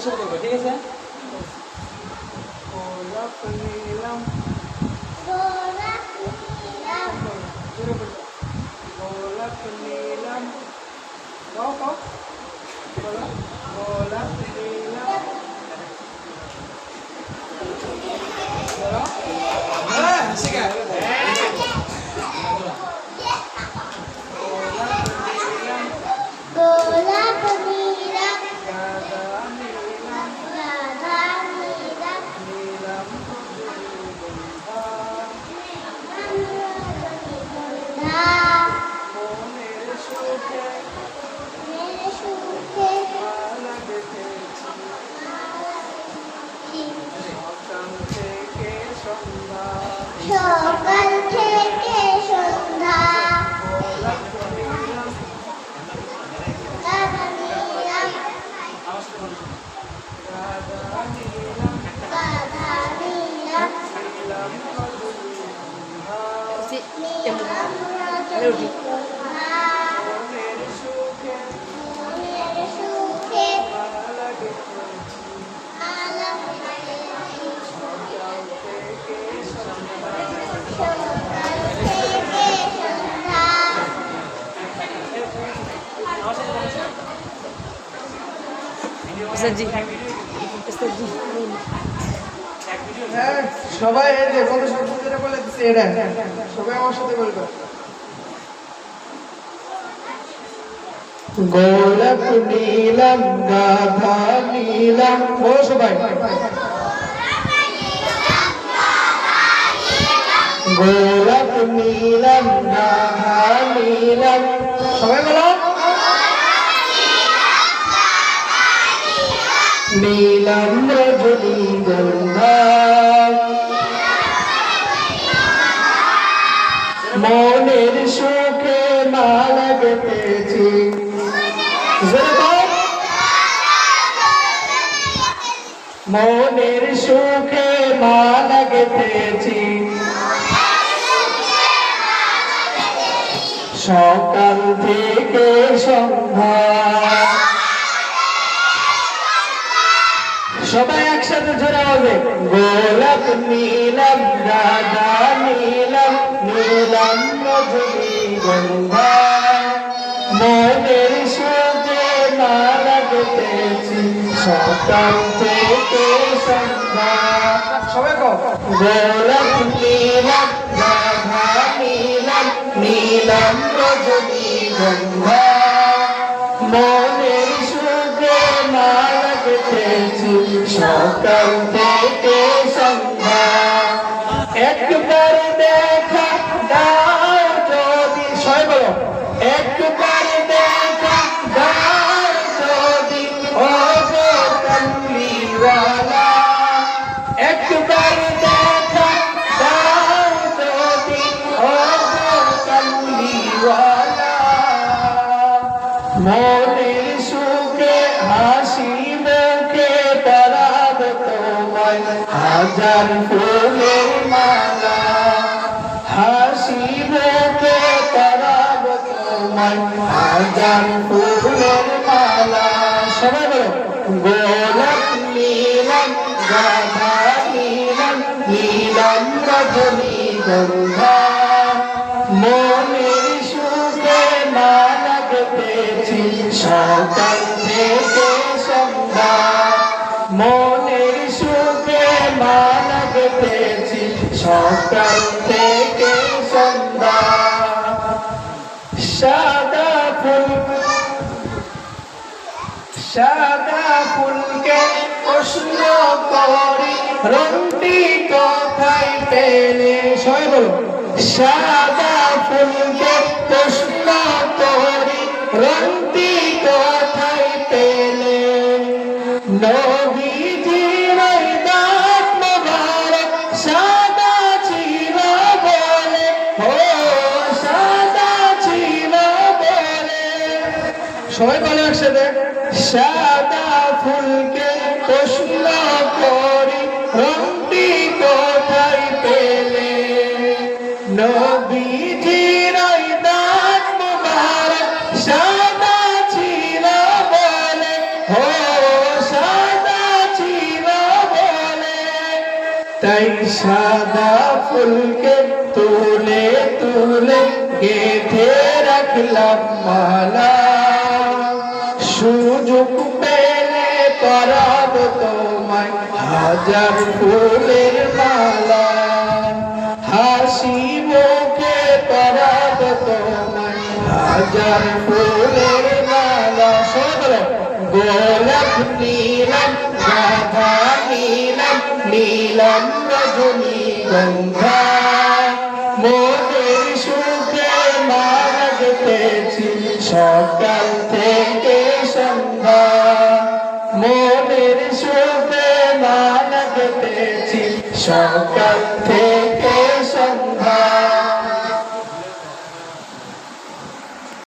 শুরু করবো, ঠিক আছে? গোলাপ নীলাম গোলাপ নীলাম গাও গাও বলো গোলাপ নীলাম বলো হ্যাঁ শিখা গোলাপ নীলাম রাধা নীলাম রাধা নীলাম নীলাম গন্ধা মনের সুখে মেরে সুখে মালা গেঁথেছি সকাল থেকে সন্ধ্যা সকাল থেকে সন্ধ্যা গোলাপ নীলাম রাধা নীলাম রাধা নীলাম রাধা নীলাম নীলাম নীলাম রজনীগন্ধা মনের সুখে মনের সুখে মালা গেঁথেছি মালা গেঁথেছি সকাল থেকে সন্ধ্যা সকাল থেকে সন্ধ্যা হ্যাঁ সবাই এই যে বন্ধু শব্দ যেটা বলে দিচ্ছে এটা সবাই আমার সাথে বলবে গোলাপ নীলাম গাধা নীলাম বলো সবাই গোলাপ নীলাম গাধা নীলাম সবাই বলো নীলাম রজনীগন্ধা মনের সুখে মালা গেঁথেছি মনের সুখে মালা গেঁথেছি সকাল থেকে সন্ধ্যা সবাই একসাথে জোরে হবে গোলাপ নীলাম রাধা নীলাম নীলাম রজনীগন্ধা মনের সুখে মালা গেঁথেছি সকাল থেকে সন্ধ্যা সবাই গোলাপ নীলাম রাধা নীলাম নীলাম রজনীগন্ধা মনের সুখে মালা গেঁথেছি সকাল থেকে সন্ধ্যা একবার দেখা দাও যদি সবাই বলো একবার দেখা দাও যদি ও গো কামলিওয়ালা একবার দেখা দাও যদি ও গো কামলিওয়ালা মনের সুখে হাসি মুখে পরাব তোমায় হাজার ফুলের মালা হাসি মুখে পরাব তোমায় হাজার ফুলের মালা সবাই বলো গোলাপ নীলাম গাধা নীলাম নীলাম রজনীগন্ধা মনের সুখে মালা গেঁথেছি সকাল থেকে সন্ধ্যা মনের সুখে মালা গেঁথেছি সকাল থেকে সন্ধ্যা সাদা ফুলকে প্রশ্ন করি রংটি কোথায় পেলে সবাই বলো সাদা ফুলকে প্রশ্ন করি রংটি কোথায় পেলে নবীজির দাঁত মোবারক সাদা ছিল বলে ও সাদা ছিল বলে সবাই বলে একসাথে সাদা ফুলকে প্রশ্ন করি রংটি কোথায় পেলে নবীজির দাঁত মোবারক সাদা ছিল বলে ও সাদা তাই সাদা ফুলকে তুলে তুলে গেঁথে রাখলাম মালা সুযোগ পেলে পরাব তোমায় হাজার ফুলের মালা হাসি মুখে পরাব তোমায় হাজার ফুলের মালা গোলাপ নীলম গাধা নীলম নীলম রজনীগন্ধা মোদের সুখে মালা গেঁথেছি সকাল থেকে সন্ধ্যা মোদের সুখে মালা গেঁথেছি সকাল